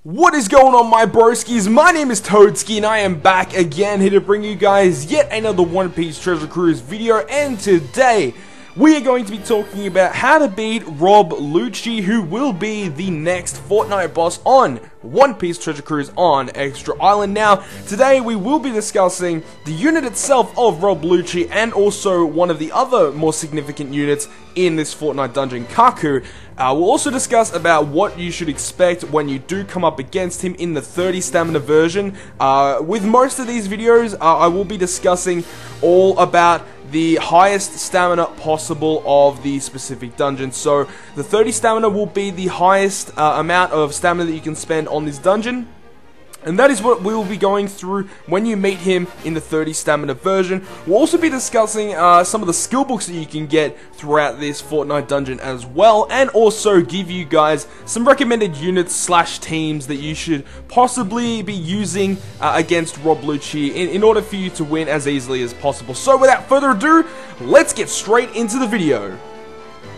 What is going on, my broskies? My name is Toadski and I am back again here to bring you guys yet another One Piece Treasure Cruise video, and today we are going to be talking about how to beat Rob Lucci, who will be the next Fortnite boss on One Piece Treasure Cruise on Extra Island. Now, today we will be discussing the unit itself of Rob Lucci and also one of the other more significant units in this Fortnite dungeon, Kaku. We'll also discuss about what you should expect when you do come up against him in the 30 stamina version. With most of these videos, I will be discussing all about the highest stamina possible of the specific dungeon. So the 30 stamina will be the highest amount of stamina that you can spend on this dungeon. And that is what we will be going through when you meet him in the 30 stamina version. We'll also be discussing some of the skill books that you can get throughout this Fortnite dungeon as well, and also give you guys some recommended units slash teams that you should possibly be using against Rob Lucci in order for you to win as easily as possible. So without further ado, let's get straight into the video.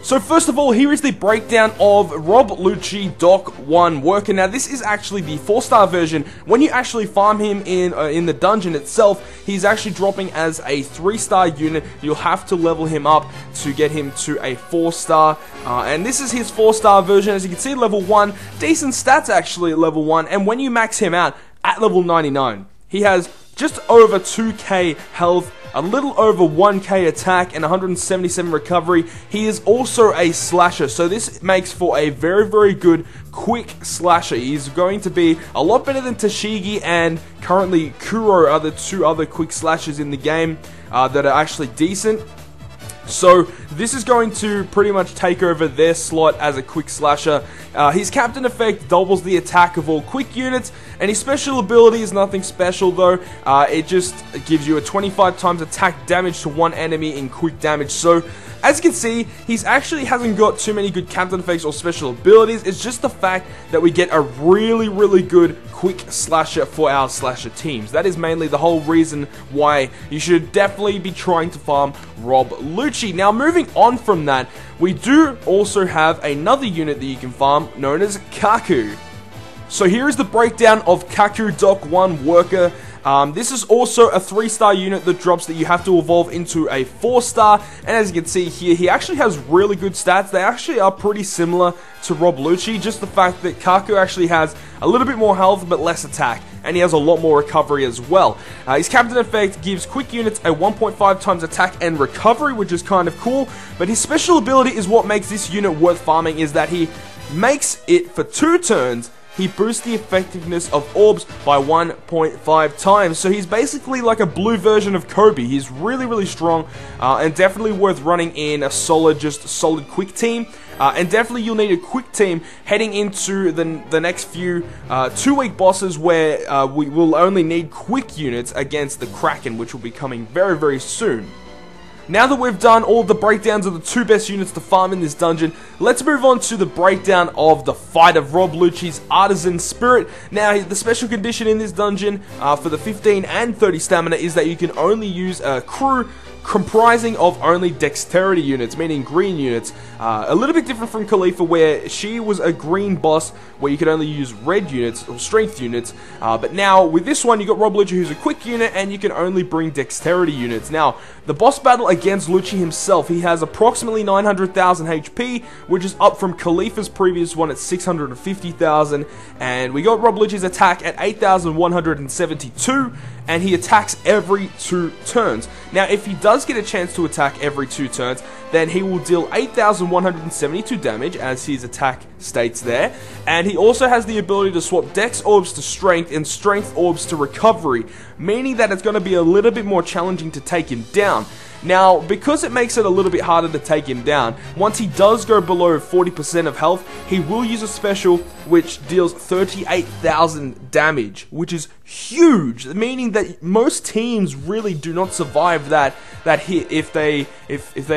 So first of all, here is the breakdown of Rob Lucci Doc 1 worker. Now this is actually the 4-star version. When you actually farm him in the dungeon itself, he's actually dropping as a 3-star unit. You'll have to level him up to get him to a 4-star. And this is his 4-star version. As you can see, level 1, decent stats actually at level 1. And when you max him out at level 99, he has just over 2k health, a little over 1k attack, and 177 recovery. He is also a slasher, so this makes for a very good quick slasher. He's going to be a lot better than Tashigi and currently Kuro are the two other quick slashers in the game that are actually decent. So this is going to pretty much take over their slot as a quick slasher. His captain effect doubles the attack of all quick units, and his special ability is nothing special though. It just gives you a 25 times attack damage to one enemy in quick damage. So as you can see, he's actually hasn't got too many good captain effects or special abilities. It's just the fact that we get a really good quick slasher for our slasher teams. That is mainly the whole reason why you should definitely be trying to farm Rob Lucci. Now moving on from that, we do also have another unit that you can farm known as Kaku. So here is the breakdown of Kaku Doc 1 worker. This is also a 3-star unit that drops that you have to evolve into a 4-star, and as you can see here, he actually has really good stats. They actually are pretty similar to Rob Lucci, just the fact that Kaku actually has a little bit more health but less attack, and he has a lot more recovery as well. His captain effect gives quick units a 1.5 times attack and recovery, which is kind of cool, but his special ability is what makes this unit worth farming, is that he makes it for 2 turns. He boosts the effectiveness of orbs by 1.5 times. So he's basically like a blue version of Kobe. He's really strong and definitely worth running in a solid quick team. And definitely you'll need a quick team heading into the next few 2-week bosses where we will only need quick units against the Kraken, which will be coming very soon. Now that we've done all the breakdowns of the 2 best units to farm in this dungeon, let's move on to the breakdown of the fight of Rob Lucci's Artisan Spirit. Now, the special condition in this dungeon for the 15 and 30 stamina is that you can only use a crew comprising of only dexterity units, meaning green units. A little bit different from Khalifa, where she was a green boss where you could only use red units or strength units, but now with this one you got Rob Lucci, who's a quick unit, and you can only bring dexterity units. Now the boss battle against Lucci himself, he has approximately 900,000 HP, which is up from Khalifa's previous one at 650,000, and we got Rob Lucci's attack at 8,172, and he attacks every 2 turns. Now if he does get a chance to attack every 2 turns, then he will deal 8,172 damage, as his attack states there, and he also has the ability to swap dex orbs to strength and strength orbs to recovery, meaning that it's going to be a little bit more challenging to take him down. Now, because it makes it a little bit harder to take him down, once he does go below 40% of health, he will use a special which deals 38,000 damage, which is huge, meaning that most teams really do not survive that hit if they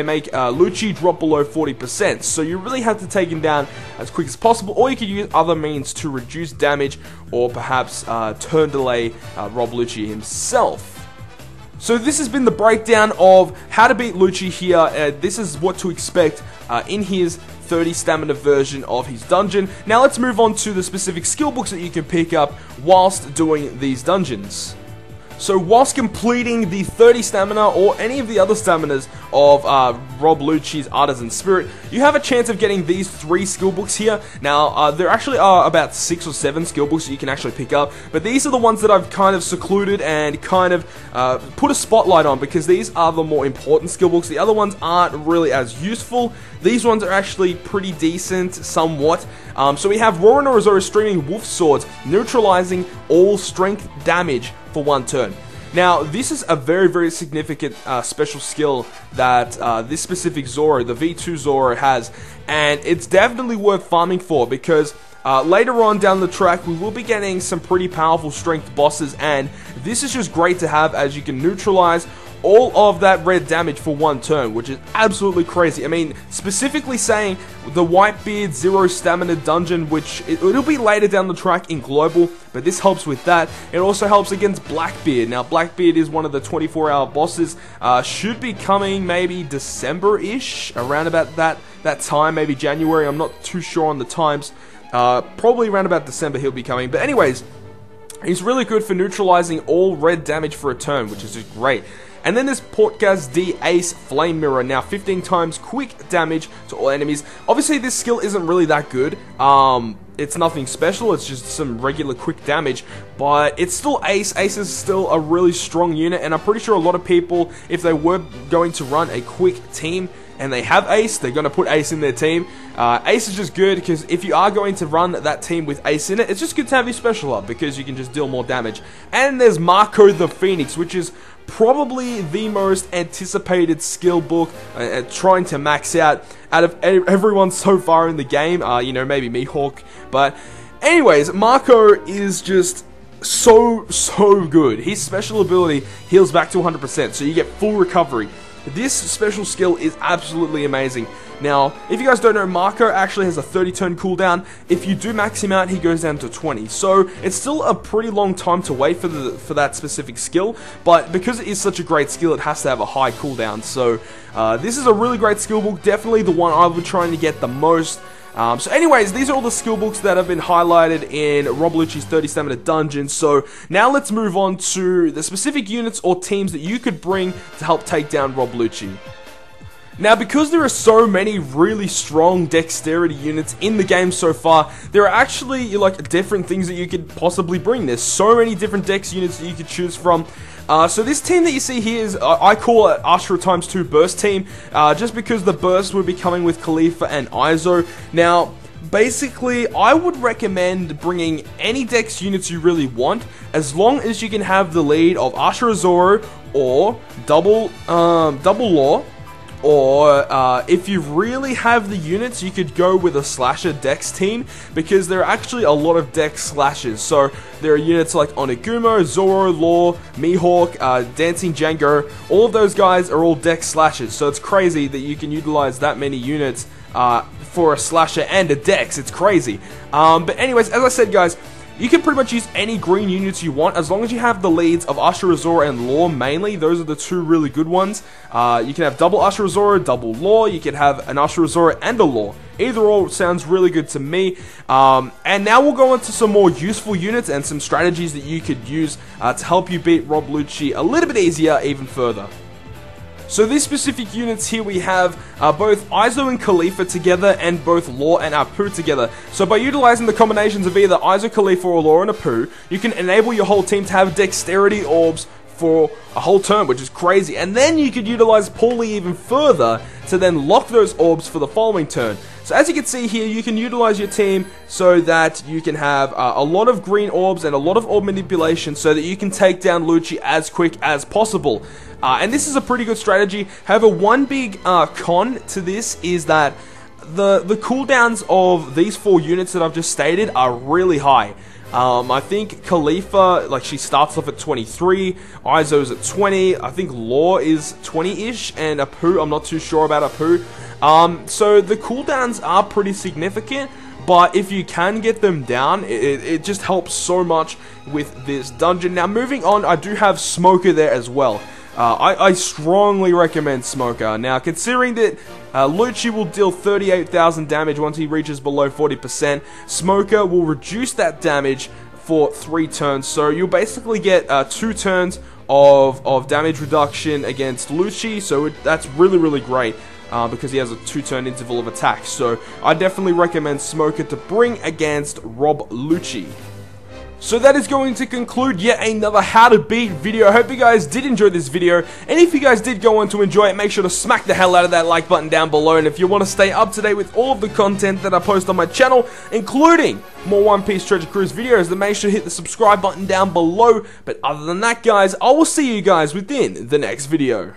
make Lucci drop below 40%. So you really have to take him down as quick as possible, or you could use other means to reduce damage, or perhaps turn delay Rob Lucci himself. So this has been the breakdown of how to beat Lucci here. This is what to expect in his 30 stamina version of his dungeon. Now let's move on to the specific skill books that you can pick up whilst doing these dungeons. So whilst completing the 30 stamina or any of the other staminas of Rob Lucci's Artisan Spirit, you have a chance of getting these 3 skill books here. Now, there actually are about 6 or 7 skill books that you can actually pick up, but these are the ones that I've kind of secluded and kind of put a spotlight on, because these are the more important skill books. The other ones aren't really as useful. These ones are actually pretty decent, somewhat. So we have Roronoa Streaming Wolf Swords, neutralizing all strength damage for 1 turn. Now, this is a very, very significant special skill that this specific Zoro, the V2 Zoro, has, and it's definitely worth farming for, because later on down the track, we will be getting some pretty powerful strength bosses, and this is just great to have, as you can neutralize all of that red damage for 1 turn, which is absolutely crazy. I mean, specifically saying the Whitebeard 0 stamina dungeon, which it'll be later down the track in global, but this helps with that. It also helps against Blackbeard. Now, Blackbeard is one of the 24-hour bosses, should be coming maybe December-ish, around about that time, maybe January. I'm not too sure on the times. Probably around about December he'll be coming. But anyways, he's really good for neutralizing all red damage for a turn, which is just great. And then there's Portgas D Ace Flame Mirror. Now 15 times quick damage to all enemies. Obviously this skill isn't really that good. It's nothing special, it's just some regular quick damage, but it's still Ace. Ace is still a really strong unit, and I'm pretty sure a lot of people, if they were going to run a quick team and they have Ace, they're going to put Ace in their team. Ace is just good, because if you are going to run that team with Ace in it, it's just good to have your special up, because you can just deal more damage. And there's Marco the Phoenix, which is probably the most anticipated skill book, trying to max out of everyone so far in the game. You know, maybe Mihawk, but anyways, Marco is just so good. His special ability heals back to 100%, so you get full recovery. This special skill is absolutely amazing. Now, if you guys don't know, Marco actually has a 30 turn cooldown. If you do max him out, he goes down to 20. So it's still a pretty long time to wait for that specific skill, but because it is such a great skill, it has to have a high cooldown. So this is a really great skill book, definitely the one I've been trying to get the most. So anyways, these are all the skill books that have been highlighted in Rob Lucci's 30 Stamina Dungeon. So now let's move on to the specific units or teams that you could bring to help take down Rob Lucci. Now, because there are so many really strong dexterity units in the game so far, there are actually like different things that you could possibly bring. There's so many different dex units that you could choose from. So this team that you see here is, I call it Ashura ×2 Burst team, just because the Burst would be coming with Khalifa and Izo. Now, basically, I would recommend bringing any dex units you really want, as long as you can have the lead of Ashura Zoro or Double Law. Or if you really have the units, you could go with a slasher dex team, because there are actually a lot of dex slashers. So there are units like Onigumo, Zoro, Law, Mihawk, Dancing Django. All of those guys are all dex slashers. So it's crazy that you can utilize that many units for a slasher and a dex. It's crazy. But anyways, as I said, guys, you can pretty much use any green units you want, as long as you have the leads of Ashura Zoro and Law mainly. Those are the two really good ones. You can have double Ashura Zoro, double Law. You can have an Ashura Zoro and a Law. Either or sounds really good to me. And now we'll go into some more useful units and some strategies that you could use to help you beat Rob Lucci a little bit easier, even further. So these specific units here, we have both Izo and Khalifa together, and both Law and Apu together. So by utilizing the combinations of either Izo, Khalifa, or Law and Apu, you can enable your whole team to have dexterity orbs for a whole turn, which is crazy. And then you could utilize Paulie even further to then lock those orbs for the following turn. So as you can see here, you can utilize your team so that you can have a lot of green orbs and a lot of orb manipulation, so that you can take down Lucci as quick as possible. And this is a pretty good strategy. However, one big con to this is that the cooldowns of these 4 units that I've just stated are really high. I think Khalifa, like, she starts off at 23, Izo's at 20, I think Law is 20-ish, and Apu, I'm not too sure about Apu. So the cooldowns are pretty significant, but if you can get them down, it just helps so much with this dungeon. Now, moving on, I do have Smoker there as well. I strongly recommend Smoker. Now, considering that Lucci will deal 38,000 damage once he reaches below 40%, Smoker will reduce that damage for 3 turns, so you'll basically get 2 turns of damage reduction against Lucci, so that's really great. Because he has a 2-turn interval of attack. So I definitely recommend Smoker to bring against Rob Lucci. So that is going to conclude yet another how to beat video. I hope you guys did enjoy this video, and if you guys did go on to enjoy it, make sure to smack the hell out of that like button down below. And if you want to stay up to date with all of the content that I post on my channel, including more One Piece Treasure Cruise videos, then make sure to hit the subscribe button down below. But other than that, guys, I will see you guys within the next video.